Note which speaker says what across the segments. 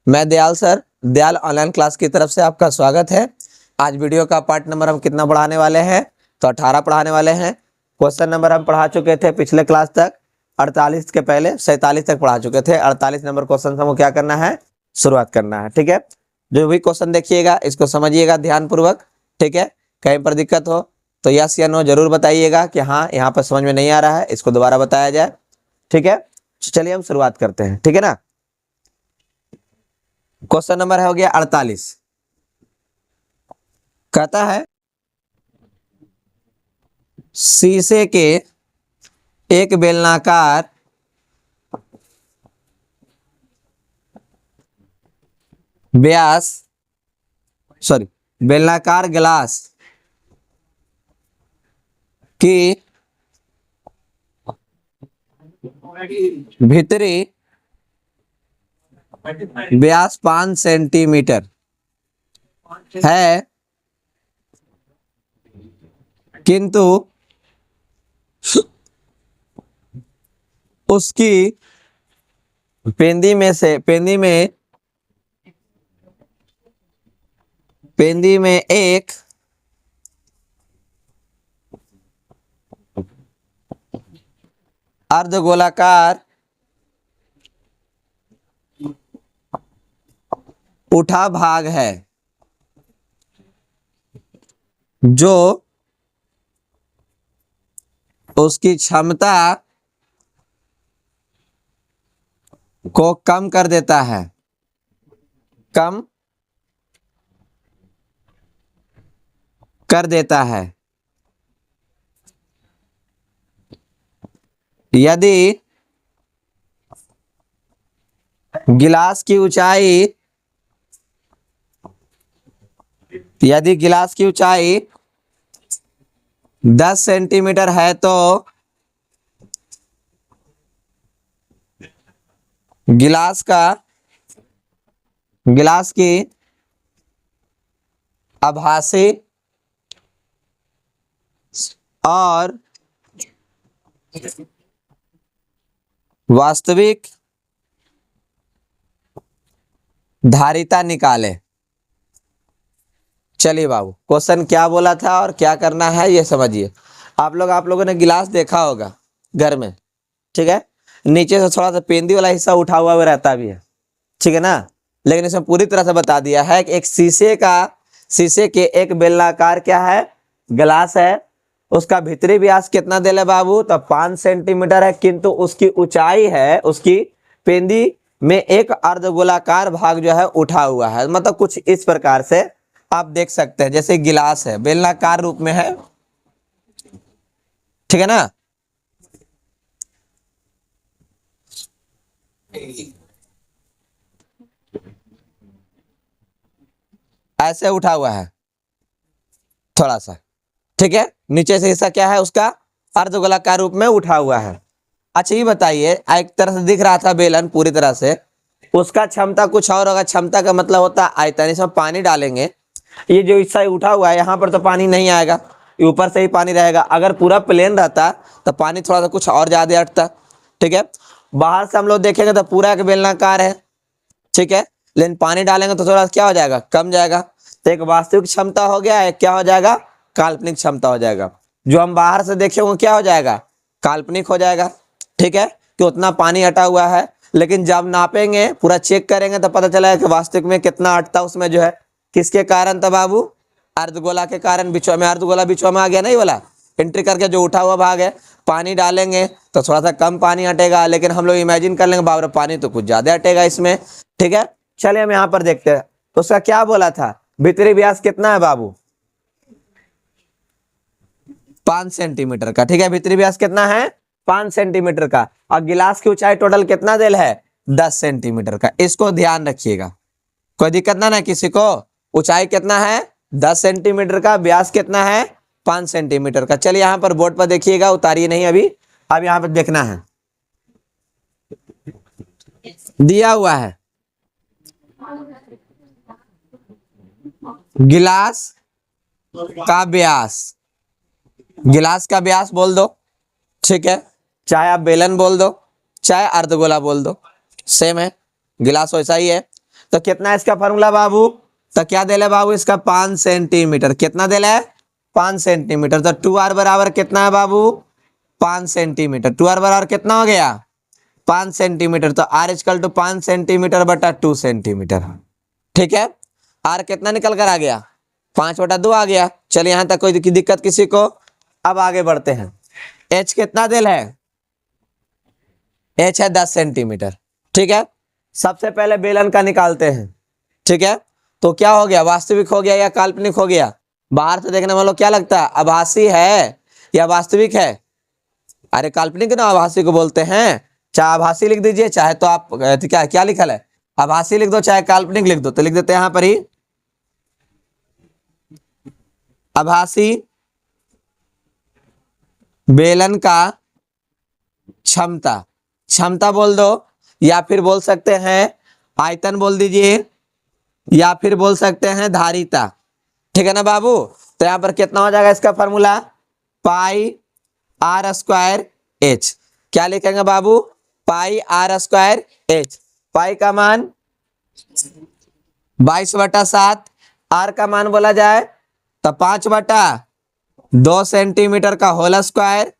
Speaker 1: मैं Dayal sir, Dayal online class की तरफ से आपका स्वागत है। आज वीडियो का पार्ट नंबर हम कितना पढ़ाने वाले हैं? तो 18 पढ़ाने वाले हैं। क्वेश्चन नंबर हम पढ़ा चुके थे पिछले क्लास तक, 48 के पहले 47 तक पढ़ा चुके थे। 48 नंबर क्वेश्चन हमको क्या करना है? शुरुआत करना है। ठीक है, जो भी क्वेश्चन देखिएगा इसको समझिएगा ध्यानपूर्वक। ठीक है, कहीं पर दिक्कत हो तो यस या नो जरूर बताइएगा कि हाँ यहाँ पर समझ में नहीं आ रहा है, इसको दोबारा बताया जाए। ठीक है, चलिए हम शुरुआत करते हैं। ठीक है ना, क्वेश्चन नंबर हो गया 48। कहता है शीशे के एक बेलनाकार व्यास बेलनाकार गिलास की भीतरी व्यास 5 सेंटीमीटर है, किंतु उसकी पेंदी में एक अर्धगोलाकार उठा भाग है, जो उसकी क्षमता को कम कर देता है। यदि गिलास की ऊंचाई 10 सेंटीमीटर है तो गिलास की आभासी और वास्तविक धारिता निकाले। चलिए बाबू, क्वेश्चन क्या बोला था और क्या करना है ये समझिए। आप लोगों ने गिलास देखा होगा घर में। ठीक है, नीचे से थोड़ा सा पेंदी वाला हिस्सा उठा हुआ भी रहता भी है। ठीक है ना, लेकिन इसमें पूरी तरह से बता दिया है कि एक शीशे के एक बेलनाकार क्या है? गिलास है। उसका भीतरी व्यास कितना दे ले बाबू? तो 5 सेंटीमीटर है, किंतु उसकी ऊंचाई है, उसकी पेंदी में एक अर्धगोलाकार भाग जो है उठा हुआ है। मतलब कुछ इस प्रकार से आप देख सकते हैं, जैसे गिलास है, बेलनाकार रूप में है। ठीक है ना, ऐसे उठा हुआ है थोड़ा सा। ठीक है, नीचे से हिस्सा क्या है उसका? अर्धगोलाकार रूप में उठा हुआ है। अच्छा ये बताइए, एक तरह से दिख रहा था बेलन पूरी तरह से, उसका क्षमता कुछ और होगा। क्षमता का मतलब होता है आयतन। इसमें पानी डालेंगे, ये जो हिस्सा उठा हुआ है यहाँ पर तो पानी नहीं आएगा, ऊपर से ही पानी रहेगा। अगर पूरा प्लेन रहता तो पानी थोड़ा सा कुछ और ज्यादा अटता। ठीक है, बाहर से हम लोग देखेंगे तो पूरा एक बेलनाकार है। ठीक है, लेकिन पानी डालेंगे तो थोड़ा क्या हो जाएगा? कम जाएगा। तो एक वास्तविक क्षमता हो गया, एक क्या हो जाएगा? काल्पनिक क्षमता हो जाएगा। जो हम बाहर से देखे वो क्या हो जाएगा? काल्पनिक हो जाएगा। ठीक है, कि उतना पानी हटा हुआ है, लेकिन जब नापेंगे, पूरा चेक करेंगे तो पता चलेगा कि वास्तविक में कितना अटता उसमें जो है। किसके कारण था बाबू? अर्धगोला के कारण। बिचवा में अर्धगोला बिचवा में आ गया नहीं बोला, एंट्री करके जो उठा हुआ भाग है। पानी डालेंगे तो थोड़ा सा कम पानी हटेगा, लेकिन हम लोग इमेजिन कर लेंगे बाबू पानी तो कुछ ज्यादा हटेगा इसमें। ठीक है, चलिए हम यहाँ पर देखते हैं। तो उसका क्या बोला था? भीतरी व्यास कितना है बाबू? 5 सेंटीमीटर का। ठीक है, भीतरी व्यास कितना है? 5 सेंटीमीटर का। और गिलास की ऊंचाई टोटल कितना देल है? 10 सेंटीमीटर का। इसको ध्यान रखिएगा, कोई दिक्कत ना किसी को। ऊंचाई कितना है? 10 सेंटीमीटर का। व्यास कितना है? 5 सेंटीमीटर का। चलिए यहाँ पर बोर्ड पर देखिएगा, उतारिए नहीं अभी, अब यहाँ पर देखना है। दिया हुआ है गिलास का व्यास बोल दो। ठीक है, चाहे आप बेलन बोल दो, चाहे अर्धगोला बोल दो, सेम है, गिलास वैसा ही है। तो कितना है इसका फॉर्मूला बाबू? तो क्या दे बाबू इसका 5 सेंटीमीटर। कितना दे है? 5 सेंटीमीटर। तो 2r बराबर कितना है बाबू? 5 सेंटीमीटर। 2r बराबर कितना हो गया? 5 सेंटीमीटर। तो r इक्वल टू 5 सेंटीमीटर बटा 2 सेंटीमीटर। ठीक है, r कितना निकल कर आ गया? 5/2 आ गया। चलिए यहां तक कोई दिक्कत किसी को? अब आगे बढ़ते हैं। h कितना दिल है? h है 10 सेंटीमीटर। ठीक है, सबसे पहले बेलन का निकालते हैं। ठीक है, तो क्या हो गया? वास्तविक हो गया या काल्पनिक हो गया? बाहर से देखने वालों क्या लगता है? आभासी है या वास्तविक है? अरे काल्पनिक ना आभासी को बोलते हैं। चाहे आभासी लिख दीजिए, चाहे तो आप क्या क्या लिखल है, आभासी लिख दो, चाहे काल्पनिक लिख दो। तो लिख देते हैं यहां पर ही आभासी बेलन का क्षमता। क्षमता बोल दो, या फिर बोल सकते हैं आयतन बोल दीजिए, या फिर बोल सकते हैं धारिता। ठीक है ना बाबू? तो यहां पर कितना हो जाएगा इसका formula? Pi r square h. क्या लिखेंगे बाबू? Pi r square h. Pi का मान 22/7, आर का मान बोला जाए तो 5/2 सेंटीमीटर का होल स्क्वायर,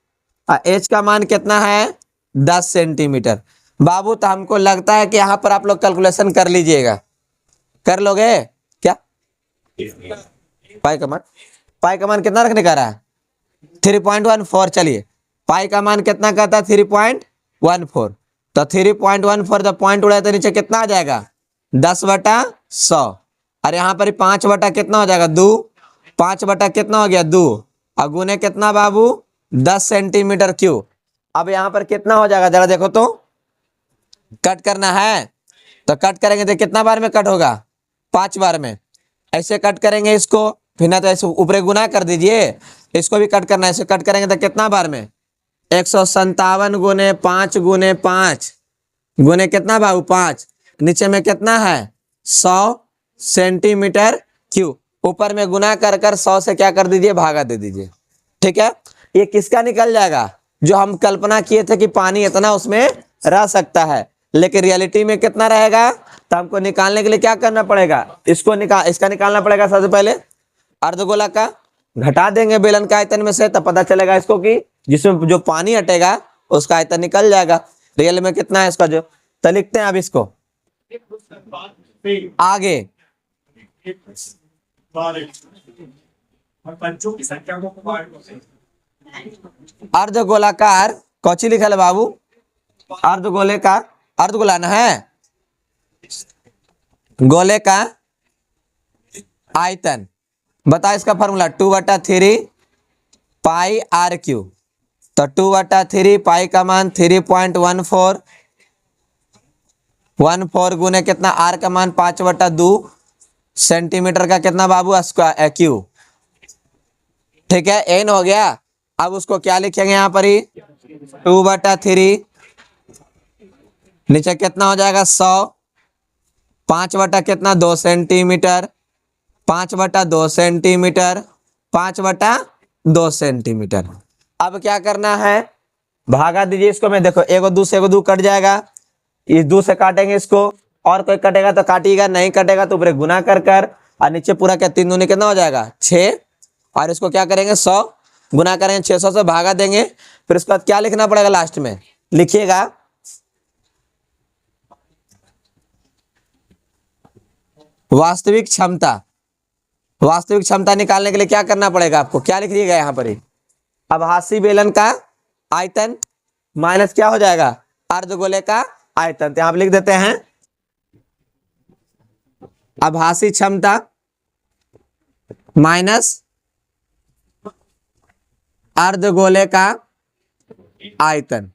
Speaker 1: और एच का मान कितना है? 10 सेंटीमीटर। बाबू तो हमको लगता है कि यहाँ पर आप लोग कैलकुलेशन कर लीजिएगा। कर लोगे क्या? पाई का मान कितना रखने का रहा है? 3.14। चलिए, पाई का मान कितना कहता है? 3.14। तो 3.14 जब पॉइंट उड़ाए तो नीचे कितना आ जाएगा? 10/100। और यहाँ पर 5 कितना हो जाएगा? 2। 5 कितना हो गया? 2। और गुने कितना बाबू? 10 सेंटीमीटर क्यूब। अब यहाँ पर कितना हो जाएगा जरा देखो तो। कट करना है तो कट करेंगे तो कितना बार में कट होगा? 5 बार में। ऐसे कट करेंगे इसको, फिर ना तो ऐसे ऊपर गुना कर दीजिए। इसको भी कट करना है, ऐसे कट करेंगे तो कितना बार में? 157 गुने 5 गुने 5 गुने कितना बाबू? 5। नीचे में कितना है? 100 सेंटीमीटर क्यूब। ऊपर में गुना कर कर 100 से क्या कर दीजिए? भागा दे दीजिए। ठीक है, ये किसका निकल जाएगा? जो हम कल्पना किए थे कि पानी इतना उसमें रह सकता है, लेकिन रियलिटी में कितना रहेगा? तो हमको निकालने के लिए क्या करना पड़ेगा? इसका निकालना पड़ेगा। सबसे पहले अर्धगोला का घटा देंगे बेलन का आयतन में से, तब पता चलेगा इसको कि जिसमें जो पानी हटेगा उसका आयतन निकल जाएगा। रियल में कितना है इसका जो? तो लिखते हैं अब इसको आगे। अर्धगोलाकार कौची लिखा है बाबू? अर्धगोले का, अर्धगोला ना है, गोले का आयतन। बता इसका फॉर्मूला 2/3 पाई आर क्यूब। तो 2/3 पाई का मान 3.14 गुने कितना? आर का मान 5/2 सेंटीमीटर का कितना बाबू? Square cube. ठीक है, एन हो गया। अब उसको क्या लिखेंगे यहाँ पर ही? 2/3 नीचे कितना हो जाएगा? 100। 5 कितना? 2 सेंटीमीटर। 5/2 सेंटीमीटर। 5/2 सेंटीमीटर। अब क्या करना है? भागा दीजिए इसको में। देखो एगो 2 से एगो 2 कट जाएगा। इस 2 से काटेंगे इसको, और कोई कटेगा तो काटिएगा, नहीं कटेगा तो ऊपर गुना कर कर, और नीचे पूरा क्या 3 दूनी कितना हो जाएगा? 6। और इसको क्या करेंगे? 100 गुना करेंगे 600 से, भागा देंगे। फिर उसके बाद क्या लिखना पड़ेगा लास्ट में? लिखिएगा वास्तविक क्षमता। वास्तविक क्षमता निकालने के लिए क्या करना पड़ेगा आपको? क्या लिख दिएगा यहाँ पर ही? आभासी बेलन का आयतन माइनस क्या हो जाएगा? अर्धगोले का आयतन। तो यहाँ पे लिख देते हैं आभासी क्षमता माइनस अर्धगोले का आयतन।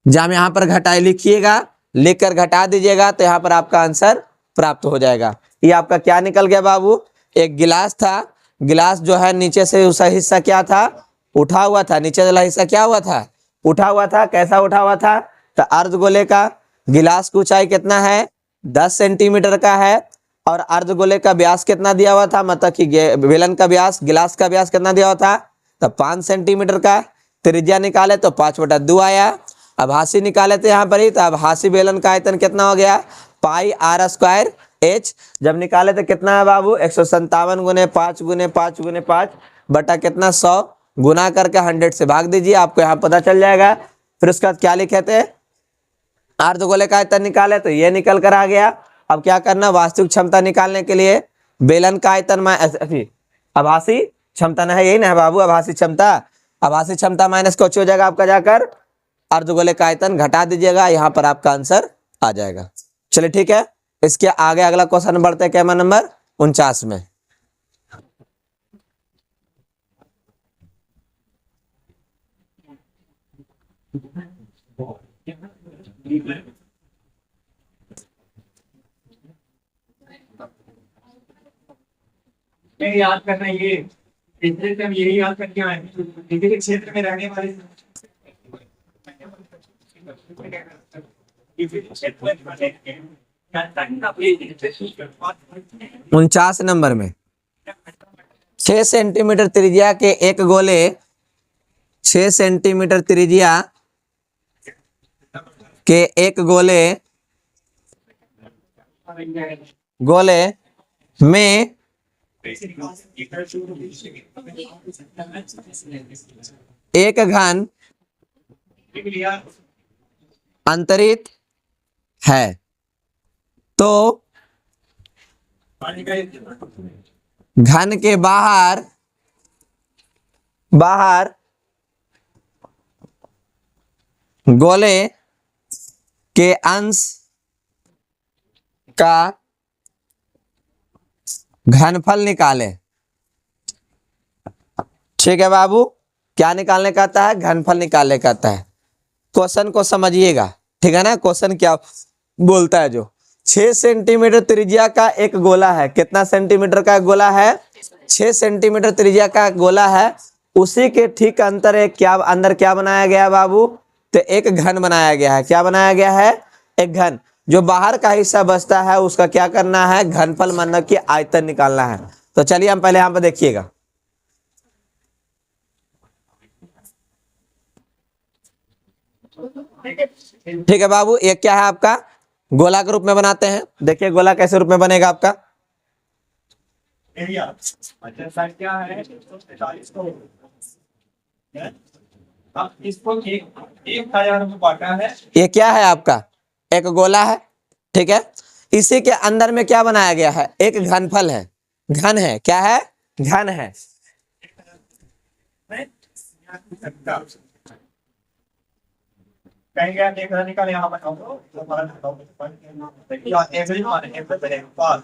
Speaker 1: जब यहां पर घटाई लिखिएगा, लिखकर घटा दीजिएगा, तो यहां पर आपका आंसर प्राप्त हो जाएगा। ये आपका क्या निकल गया बाबू? एक गिलास था। गिलास जो है नीचे से उसका हिस्सा क्या था? उठा हुआ था। नीचे वाला हिस्सा क्या हुआ था? उठा हुआ था। कैसा उठा हुआ था? तो अर्धगोले का गिलास की ऊंचाई कितना है? 10 सेंटीमीटर का है, और अर्धगोले का व्यास कितना दिया हुआ था? मतलब कि बेलन का व्यास, गिलास का व्यास कितना दिया हुआ था? तो 5 सेंटीमीटर का। त्रिज्या निकाले तो 5/2 आया। आभासी निकाले थे यहाँ पर ही, तो आभासी बेलन का आयतन कितना हो गया? पाई आर स्क्वायर एच जब निकाले तो कितना है बाबू 157 गुने 5 गुने 5 गुने 5 बटा कितना 100 गुना करके 100 से भाग दीजिए, आपको यहाँ पता चल जाएगा। फिर उसके बाद क्या लिखे थे, अर्धगोले का आयतन निकाले तो ये निकल कर आ गया। अब क्या करना, वास्तविक क्षमता निकालने के लिए बेलन का आयतन आभासी क्षमता ना है, यही ना है बाबू आभासी क्षमता। आभासी क्षमता माइनस कुछ हो जाएगा आपका, जाकर अर्धगोले का आयतन घटा दीजिएगा, यहाँ पर आपका आंसर आ जाएगा। चलिए ठीक है, इसके आगे अगला क्वेश्चन बढ़ते हैं कैमा नंबर 49 में।
Speaker 2: याद करना ये हम यही याद करके आए के क्षेत्र में रहने वाले
Speaker 1: 49 नंबर में 6 सेंटीमीटर त्रिज्या के एक गोले 6 सेंटीमीटर त्रिज्या के एक गोले में एक घन अंतरित है, तो घन के बाहर गोले के अंश का घनफल निकाले। ठीक है बाबू, क्या निकालने का आता है, घनफल निकालने का आता है। क्वेश्चन को समझिएगा, ठीक है ना। क्वेश्चन क्या बोलता है, जो 6 सेंटीमीटर त्रिज्या का एक गोला है, कितना सेंटीमीटर का गोला है, 6 सेंटीमीटर त्रिज्या का गोला है, उसी के ठीक अंदर क्या बनाया गया बाबू, तो एक घन बनाया गया है। क्या बनाया गया है, एक घन। जो बाहर का हिस्सा बचता है उसका क्या करना है, घनफल मतलब कि आयतन निकालना है। तो चलिए हम पहले यहाँ पर देखिएगा, ठीक है बाबू। ये क्या है आपका, गोला के रूप में बनाते हैं। देखिए गोला कैसे रूप में बनेगा आपका,
Speaker 2: क्या है इसको एक हजार में बांटा है।
Speaker 1: ये क्या है आपका, एक गोला है, ठीक है। इसी के अंदर में क्या बनाया गया है, एक घनफल है, घन है, क्या है, घन है।
Speaker 2: कहीं गया देख रहा निकाल यहाँ बताओ तो हमारा बताओ एवरी वन एवरी पास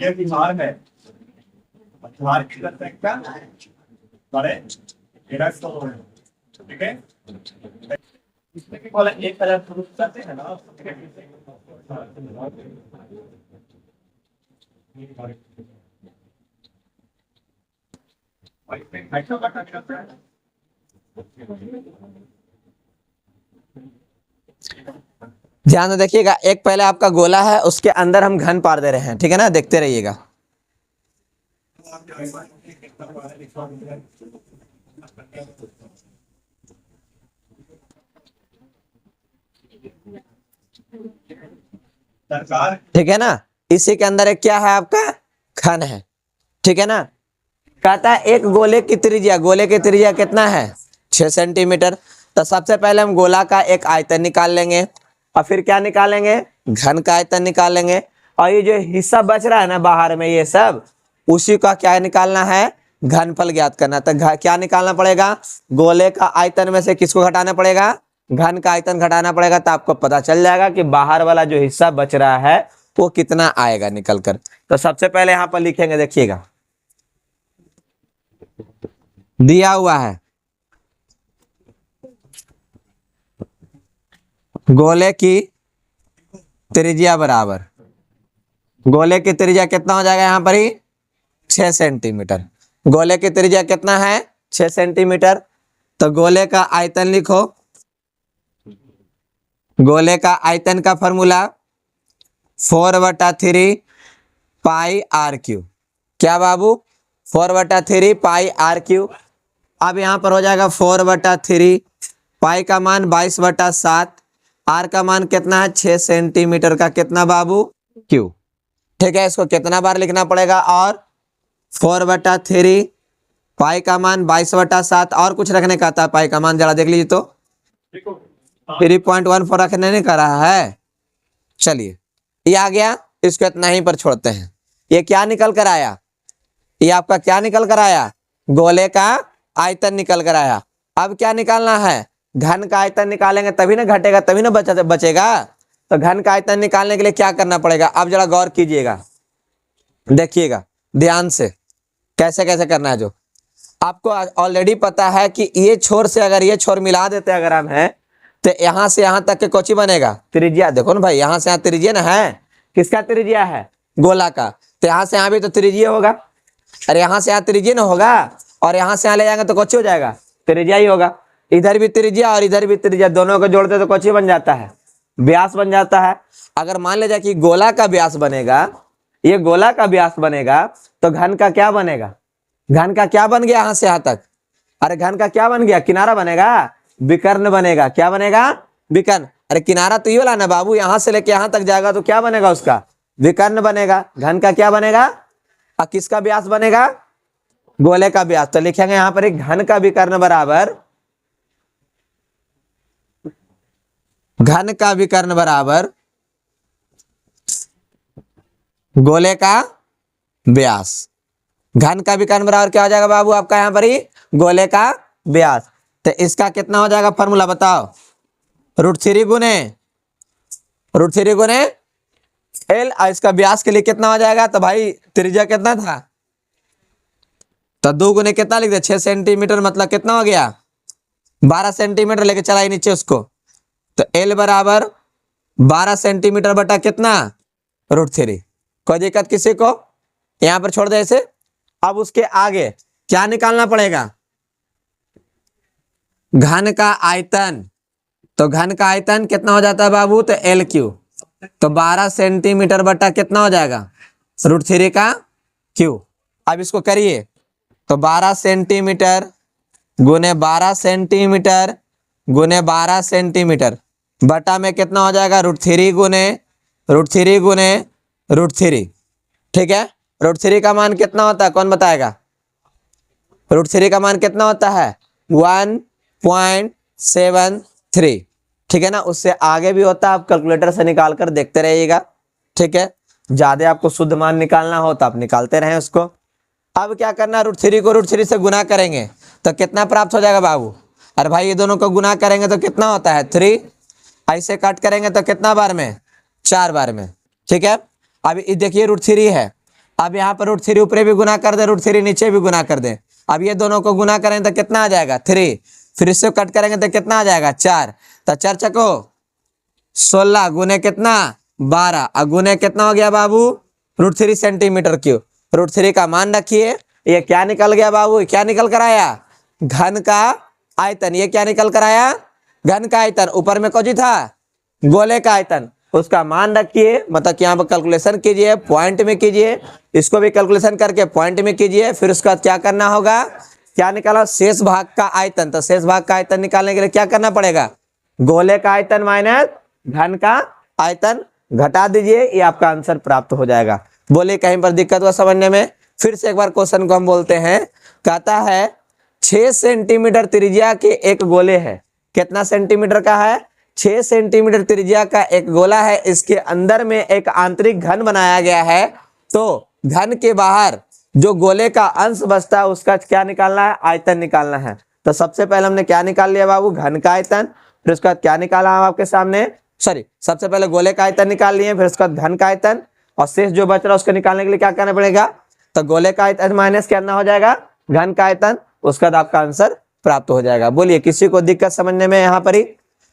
Speaker 2: ये बिहार है, बिहार की जनसंख्या बड़े ठीक है, इसमें भी बोला 1000 पुरुष करते हैं ना।
Speaker 1: ध्यान से देखिएगा, एक पहले आपका गोला है, उसके अंदर हम घन पार दे रहे हैं, ठीक है ना, देखते रहिएगा। ठीक है ना, इसी के अंदर एक क्या है आपका, घन है, ठीक है ना। कहता है एक गोले की त्रिज्या कितना है, 6 सेंटीमीटर। तो सबसे पहले हम गोला का एक आयतन निकाल लेंगे, और फिर क्या निकालेंगे, घन का आयतन निकालेंगे। और ये जो हिस्सा बच रहा है ना बाहर में, ये सब उसी का क्या निकालना है, घनफल ज्ञात करना। तो क्या निकालना पड़ेगा, गोले का आयतन में से किसको घटाना पड़ेगा, घन का आयतन घटाना पड़ेगा। तो आपको पता चल जाएगा कि बाहर वाला जो हिस्सा बच रहा है वो कितना आएगा निकल कर। तो सबसे पहले यहाँ पर लिखेंगे, देखिएगा दिया हुआ है गोले की त्रिज्या बराबर, गोले की त्रिज्या कितना हो जाएगा यहाँ पर ही 6 सेंटीमीटर। गोले की त्रिज्या कितना है, 6 सेंटीमीटर। तो गोले का आयतन लिखो, गोले का आयतन का फॉर्मूला 4/3 पाई आर क्यू। क्या बाबू, 4/3 पाई आर क्यू। अब यहाँ पर हो जाएगा 4/3, पाई का मान 22/7, आर का मान कितना है 6 सेंटीमीटर का कितना बाबू क्यूब। ठीक है, इसको कितना बार लिखना पड़ेगा और 4/3 पाई का मान 22/7 और कुछ रखने का था पाई का मान जरा देख लीजिए तो 3.14 रखने नहीं कर रहा है। चलिए ये आ गया, इसको इतना ही पर छोड़ते हैं। ये क्या निकल कर आया, ये आपका क्या निकल कर आया, गोले का आयतन निकल कर आया। अब क्या निकालना है, घन का आयतन निकालेंगे तभी ना घटेगा, तभी ना बचेगा। तो घन का आयतन निकालने के लिए क्या करना पड़ेगा, अब जरा गौर कीजिएगा, देखिएगा ध्यान से कैसे कैसे करना है। जो आपको ऑलरेडी पता है कि ये छोर से अगर ये छोर मिला देते अगर हम हैं तो यहां से यहां तक के कोची बनेगा त्रिज्या। देखो ना भाई, यहां से यहां त्रिज्या ना है, किसका त्रिज्या है, गोला का। तो यहां से यहां भी तो त्रिज्या होगा, अरे यहां से यहां त्रिज्या ना होगा और यहां से यहां ले जाएंगे तो कोची हो जाएगा, त्रिज्या ही होगा। इधर भी त्रिज्या और इधर भी त्रिज्या, दोनों को जोड़ते तो कोची बन जाता है, व्यास बन जाता है। अगर मान ले जाए कि गोला का व्यास बनेगा, ये गोला का व्यास बनेगा तो घन का क्या बनेगा, घन का क्या बन गया यहां से यहां तक, अरे घन का क्या बन गया, किनारा बनेगा, विकर्ण बनेगा। क्या बनेगा, विकर्ण। अरे किनारा तो ये वाला ना बाबू, यहां से लेके यहां तक जाएगा तो क्या बनेगा उसका, विकर्ण बनेगा। घन का क्या बनेगा, और किसका व्यास बनेगा, गोले का व्यास। तो लिखेंगे यहां पर एक घन का विकर्ण बराबर, घन का विकर्ण बराबर गोले का व्यास। घन का विकर्ण बराबर क्या हो जाएगा बाबू आपका यहां पर ही, गोले का व्यास। तो इसका कितना हो जाएगा फॉर्मूला बताओ, √3 गुने एल, और इसका व्यास के लिए कितना हो जाएगा, तो भाई त्रिज्या कितना था, तो 2 गुने कितना लिख दे 6 सेंटीमीटर, मतलब कितना हो गया 12 सेंटीमीटर। लेके चलाइए नीचे उसको, तो एल बराबर 12 सेंटीमीटर बटा कितना √3। कोई दिक्कत किसी को, यहां पर छोड़ दे ऐसे। अब उसके आगे क्या निकालना पड़ेगा, घन का आयतन। तो घन का आयतन कितना हो जाता है बाबू, तो एल क्यू। तो 12 सेंटीमीटर बटा कितना हो जाएगा √3 का क्यू। अब इसको करिए, तो 12 सेंटीमीटर गुने 12 सेंटीमीटर गुने 12 सेंटीमीटर बटा में कितना हो जाएगा √3 गुने √3। ठीक है, √3 का मान कितना होता है कौन बताएगा, √3 का मान कितना होता है 1.73। ठीक है ना, उससे आगे भी होता है, आप कैलकुलेटर से निकाल कर देखते रहिएगा। ठीक है, ज्यादा आपको शुद्ध मान निकालना हो तो आप निकालते रहें उसको। अब क्या करना, √3 को √3 से गुना करेंगे तो कितना प्राप्त हो जाएगा बाबू, अरे भाई ये दोनों को गुना करेंगे तो कितना होता है 3, ऐसे कट करेंगे तो कितना बार में 4 बार में। ठीक है, अब देखिए √3 है, अब यहाँ पर √3 ऊपर भी गुना कर दे, √3 नीचे भी गुना कर दे। अब ये दोनों को गुना करेंगे तो कितना आ जाएगा 3, फिर इससे कट करेंगे तो कितना आ जाएगा 4। तो 4 चको 16 गुने कितना 12, और गुने कितना हो गया बाबू √3 सेंटीमीटर क्यूब। √3 का मान रखिए, ये क्या निकल गया बाबू, क्या निकल कर आया, घन का आयतन। ये क्या निकल कर आया, घन का आयतन। ऊपर में कौन था, गोले का आयतन, उसका मान रखिए। मतलब कि यहाँ पर कैलकुलेशन कीजिए, पॉइंट में कीजिए, इसको भी कैलकुलेशन करके पॉइंट में कीजिए। फिर उसका क्या करना होगा, क्या निकाला, शेष भाग का आयतन। तो शेष भाग का आयतन निकालने के लिए क्या करना पड़ेगा, गोले का आयतन माइनस घन का आयतन घटा दीजिए, ये आपका आंसर प्राप्त हो जाएगा। बोले कहीं पर दिक्कत हुआ समझने में, फिर से एक बार क्वेश्चन को हम बोलते हैं। कहता है 6 सेंटीमीटर त्रिज्या के एक गोले है, कितना सेंटीमीटर का है, 6 सेंटीमीटर त्रिज्या का एक गोला है, इसके अंदर में एक आंतरिक घन बनाया गया है। तो घन के बाहर जो गोले का अंश बचता है उसका क्या निकालना है, आयतन निकालना है। तो सबसे पहले हमने क्या निकाल लिया बाबू, घन का आयतन। फिर उसके बाद क्या निकाला हम आपके सामने, सॉरी सबसे पहले गोले का आयतन निकाल लिए, फिर उसके बाद घन का आयतन, और शेष जो बच रहा है उसको निकालने के लिए क्या करना पड़ेगा, तो गोले का आयतन माइनस कितना हो जाएगा, घन का आयतन। उसके बाद आपका आंसर प्राप्त हो जाएगा। बोलिए किसी को दिक्कत समझने में, यहाँ पर ही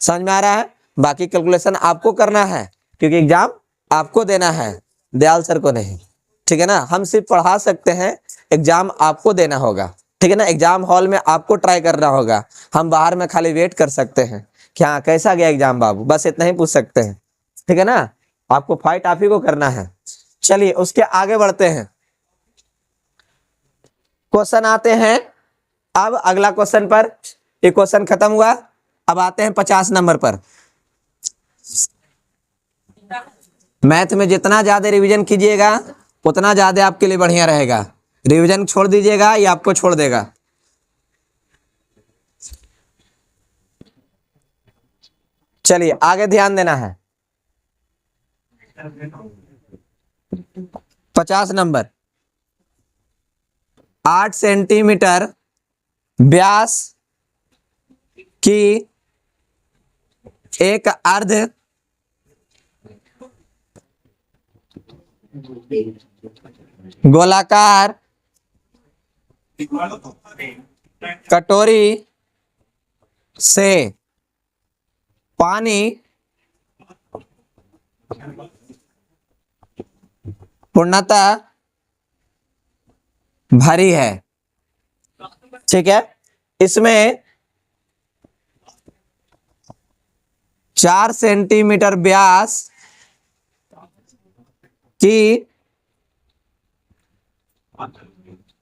Speaker 1: समझ में आ रहा है। बाकी कैलकुलेशन आपको करना है क्योंकि एग्जाम आपको देना है, दयाल सर को नहीं। ठीक है ना, हम सिर्फ पढ़ा सकते हैं, एग्जाम आपको देना होगा। ठीक है ना, एग्जाम हॉल में आपको ट्राई करना होगा, हम बाहर में खाली वेट कर सकते हैं कि हाँ कैसा गया एग्जाम बाबू, बस इतना ही पूछ सकते हैं। ठीक है ना, आपको फाइट आप ही को करना है। चलिए उसके आगे बढ़ते हैं, क्वेश्चन आते हैं। अब अगला क्वेश्चन पर, ये क्वेश्चन खत्म हुआ, अब आते हैं 50 नंबर पर। मैथ में जितना ज्यादा रिवीजन कीजिएगा उतना ज्यादा आपके लिए बढ़िया रहेगा। रिवीजन छोड़ दीजिएगा ये आपको छोड़ देगा। चलिए आगे ध्यान देना है। 50 नंबर, 8 सेंटीमीटर व्यास की एक अर्ध गोलाकार कटोरी से पानी पूर्णतः भरी है। ठीक है, इसमें 4 सेंटीमीटर व्यास की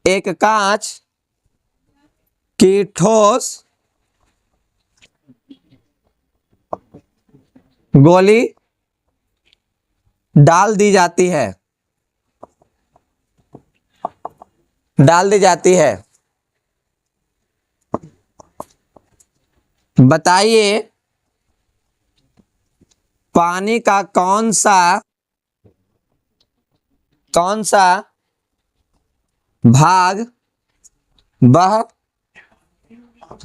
Speaker 1: एक कांच की ठोस गोली डाल दी जाती है। बताइए पानी का कौन सा भाग बह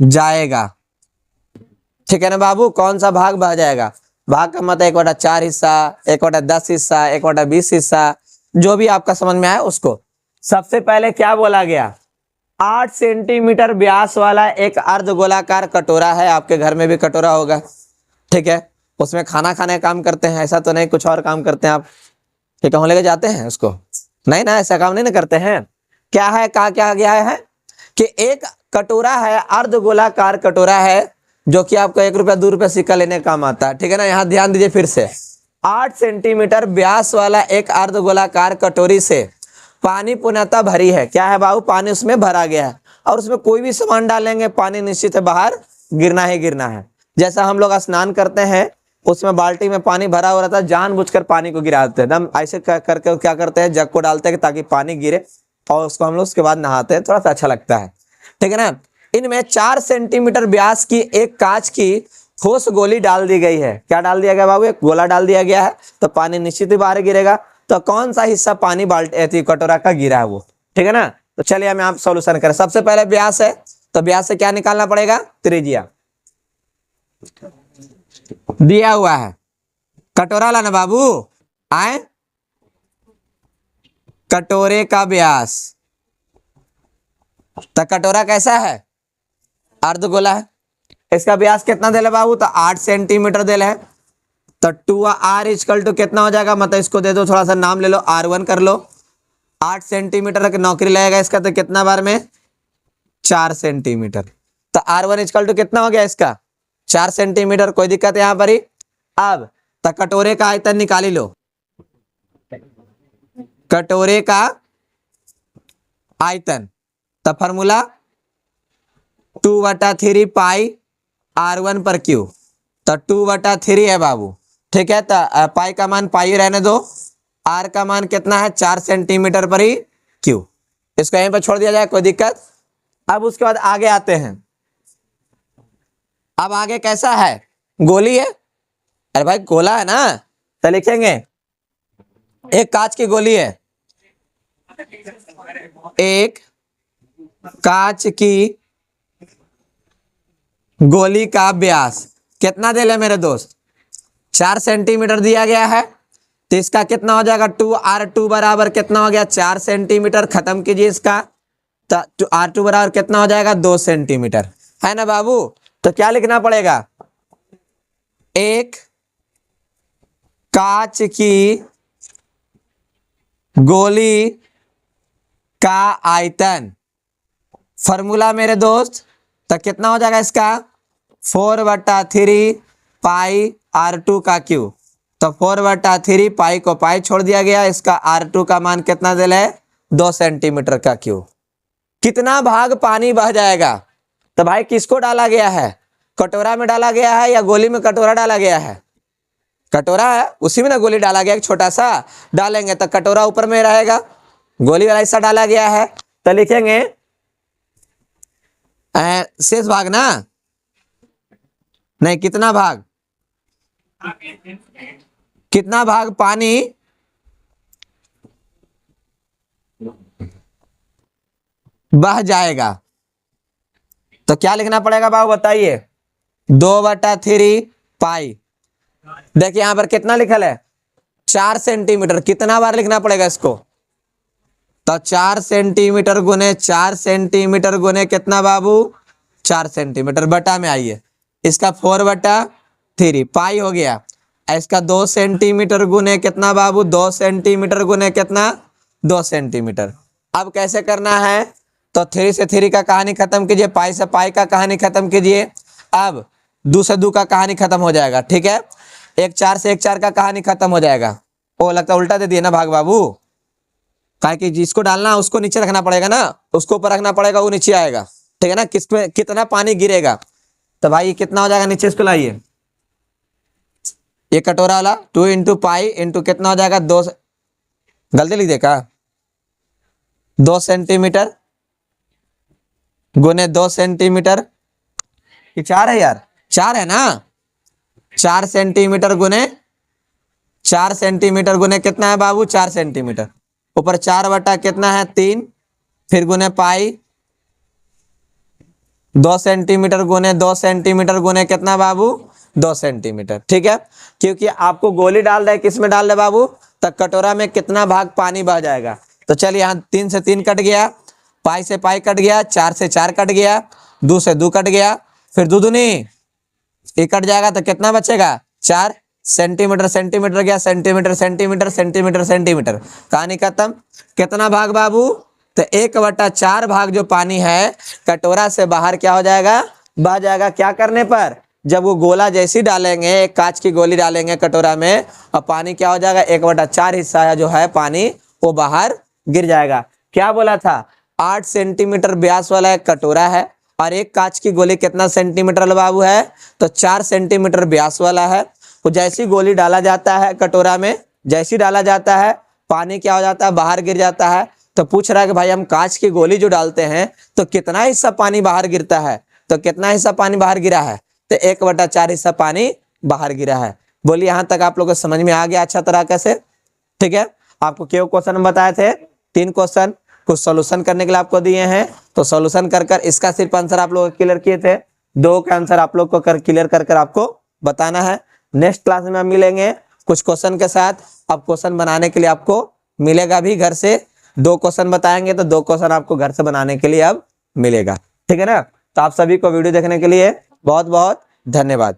Speaker 1: जाएगा। ठीक है ना बाबू, कौन सा भाग बह जाएगा? भाग का मतलब 1/4 हिस्सा, 1/10 हिस्सा, 1/20 हिस्सा, जो भी आपका समझ में आए उसको। सबसे पहले क्या बोला गया? 8 सेंटीमीटर व्यास वाला एक अर्धगोलाकार कटोरा है। आपके घर में भी कटोरा होगा, ठीक है, उसमें खाना खाने का काम करते हैं, ऐसा तो नहीं कुछ और काम करते हैं आप? ठीक है, हम लेके जाते हैं उसको? नहीं ना, ऐसा काम नहीं ना करते हैं। क्या है, कहा क्या गया है कि एक कटोरा है, अर्धगोलाकार कटोरा है, जो कि आपको 1 रुपया 2 रुपया सिक्का लेने का काम आता है। ठीक है ना, यहाँ ध्यान दीजिए फिर से। 8 सेंटीमीटर व्यास वाला एक अर्धगोलाकार कटोरी से पानी पूर्णतः भरी है। क्या है बाबू? पानी उसमें भरा गया है, और उसमें कोई भी सामान डालेंगे पानी निश्चित है बाहर गिरना ही गिरना है। जैसा हम लोग स्नान करते हैं, उसमें बाल्टी में पानी भरा हो रहा था, जानबूझकर पानी को गिरा देते हैं, एकदम ऐसे करके क्या करते हैं, जग को डालते हैं ताकि पानी गिरे, और उसको हम लोग उसके बाद नहाते हैं, थोड़ा सा अच्छा लगता है। ठीक है ना। इनमें 4 सेंटीमीटर व्यास की एक कांच की ठोस गोली डाल दी गई है। क्या डाल दिया गया बाबू? एक गोला डाल दिया गया है, तो पानी निश्चित ही बाहर गिरेगा। तो कौन सा हिस्सा पानी बाल्टी कटोरा का गिरा है वो? ठीक है ना। तो चलिए हम आप सॉल्यूशन करें। सबसे पहले व्यास है, तो व्यास से क्या निकालना पड़ेगा? त्रिज्या दिया हुआ है। कटोरा लाना बाबू, आए कटोरे का व्यास, तो कटोरा कैसा है? अर्धगोला है। इसका व्यास कितना दे बाबू? तो 8 सेंटीमीटर दे है। तो 2r इक्वल टू कितना हो जाएगा? मतलब इसको दे दो, थोड़ा सा नाम ले लो, r1 कर लो। 8 सेंटीमीटर की नौकरी लगेगा इसका, तो कितना बार में? 4 सेंटीमीटर। तो r1 इक्वल टू कितना हो गया इसका? 4 सेंटीमीटर। कोई दिक्कत है यहाँ पर ही? अब तो कटोरे का आयतन निकाली लो। कटोरे का आयतन, तो फॉर्मूला 2/3 पाई r1 पर क्यू। तो 2/3 है बाबू। ठीक है, तो पाई का मान पाई रहने दो, आर का मान कितना है? 4 सेंटीमीटर पर ही क्यू। इसको यहीं पर छोड़ दिया जाए, कोई दिक्कत? अब उसके बाद आगे आते हैं। अब आगे कैसा है? गोली है। अरे भाई गोला है ना, तो लिखेंगे एक कांच की गोली है। एक कांच की गोली का व्यास कितना दे ले मेरे दोस्त? 4 सेंटीमीटर दिया गया है, तो इसका कितना हो जाएगा? 2r2 बराबर कितना हो गया? 4 सेंटीमीटर। खत्म कीजिए इसका, तो r2 बराबर कितना हो जाएगा? 2 सेंटीमीटर, है ना बाबू। तो क्या लिखना पड़ेगा? एक कांच की गोली का आयतन, फॉर्मूला मेरे दोस्त, तो कितना हो जाएगा इसका? 4/3 पाई r2 का क्यू। तो 4/3 पाई को पाई छोड़ दिया गया, इसका r2 का मान कितना दिल है? 2 सेंटीमीटर का क्यू। कितना भाग पानी बह जाएगा? तो भाई किसको डाला गया है? कटोरा में डाला गया है या गोली में कटोरा डाला गया है? कटोरा है, उसी में ना गोली डाला गया एक छोटा सा, डालेंगे तो कटोरा ऊपर में रहेगा, गोली वाला हिस्सा डाला गया है, तो लिखेंगे शेष भाग ना, नहीं कितना भाग, कितना भाग पानी बह जाएगा। तो क्या लिखना पड़ेगा बाबू बताइए, 2/3 पाई। देखिए यहां पर कितना लिखल है, 4 सेंटीमीटर, कितना बार लिखना पड़ेगा इसको, तो 4 सेंटीमीटर गुने 4 सेंटीमीटर गुने कितना बाबू, 4 सेंटीमीटर, बटा में आइए, इसका 4/3 पाई हो गया, इसका 2 सेंटीमीटर गुने कितना बाबू, 2 सेंटीमीटर गुने कितना, 2 सेंटीमीटर। अब कैसे करना है, तो 3 से 3 का कहानी खत्म कीजिए, पाई से पाई का कहानी खत्म कीजिए, अब 2 से 2 का कहानी खत्म हो जाएगा, ठीक है। 1 4 से 1 4 का कहानी खत्म हो जाएगा। ओ लगता उल्टा दे दिए ना भाग बाबू, काहे कि जिसको डालना उसको नीचे रखना पड़ेगा ना, उसको ऊपर रखना पड़ेगा, वो नीचे आएगा, ठीक है ना। किसमें कितना पानी गिरेगा, तो भाई ये कितना हो जाएगा, नीचे इसको लाइए, ये कटोरा वाला 2 इंटू पाई इंटू कितना हो जाएगा, 2, गलती लिख दे का, 2 सेंटीमीटर गुने 2 सेंटीमीटर, ये 4 है यार, 4 है ना, 4 सेंटीमीटर गुने 4 सेंटीमीटर गुने कितना है बाबू, 4 सेंटीमीटर, ऊपर 4 बटा कितना है 3, फिर गुने पाई, 2 सेंटीमीटर गुने 2 सेंटीमीटर गुने कितना बाबू, 2 सेंटीमीटर, ठीक है। क्योंकि आपको गोली डाल रहे, किस में डाल रहे बाबू, तो कटोरा में कितना भाग पानी बह जाएगा। तो चलिए यहाँ 3 से 3 कट गया, पाई से पाई कट गया, 4 से 4 कट गया, 2 से 2 कट गया, फिर 2 दूनी ये कट जाएगा, तो कितना बचेगा, 4 सेंटीमीटर, सेंटीमीटर गया, सेंटीमीटर सेंटीमीटर सेंटीमीटर सेंटीमीटर, कहानी खत्म। कितना भाग बाबू, तो 1/4 भाग जो पानी है कटोरा से बाहर क्या हो जाएगा, बह जाएगा। क्या करने पर, जब वो गोला जैसी डालेंगे, एक कांच की गोली डालेंगे कटोरा में, और पानी क्या हो जाएगा, 1/4 हिस्सा है जो है पानी वो बाहर गिर जाएगा। क्या बोला था, 8 सेंटीमीटर व्यास वाला एक कटोरा है, और एक कांच की गोली कितना सेंटीमीटर बाबू है, तो 4 सेंटीमीटर व्यास वाला है। तो जैसी गोली डाला जाता है कटोरा में, जैसी डाला जाता है पानी क्या हो जाता है, बाहर गिर जाता है। तो पूछ रहा है कि भाई हम कांच की गोली जो डालते हैं तो कितना हिस्सा पानी बाहर गिरता है, तो कितना हिस्सा पानी बाहर गिरा है, तो 1/4 हिस्सा पानी बाहर गिरा है। बोलिए यहाँ तक आप लोगों को समझ में आ गया अच्छा तरीके से, ठीक है। आपको क्यों क्वेश्चन बताए थे, 3 क्वेश्चन, कुछ सॉल्यूशन करने के लिए आपको दिए हैं, तो सॉल्यूशन कर कर इसका सिर्फ आंसर आप लोग क्लियर किए थे, 2 का आंसर आप लोग को क्लियर कर कर आपको बताना है। नेक्स्ट क्लास में हम मिलेंगे कुछ क्वेश्चन के साथ। अब क्वेश्चन बनाने के लिए आपको मिलेगा भी घर से, 2 क्वेश्चन बताएंगे तो 2 क्वेश्चन आपको घर से बनाने के लिए अब मिलेगा, ठीक है ना। तो आप सभी को वीडियो देखने के लिए बहुत बहुत धन्यवाद।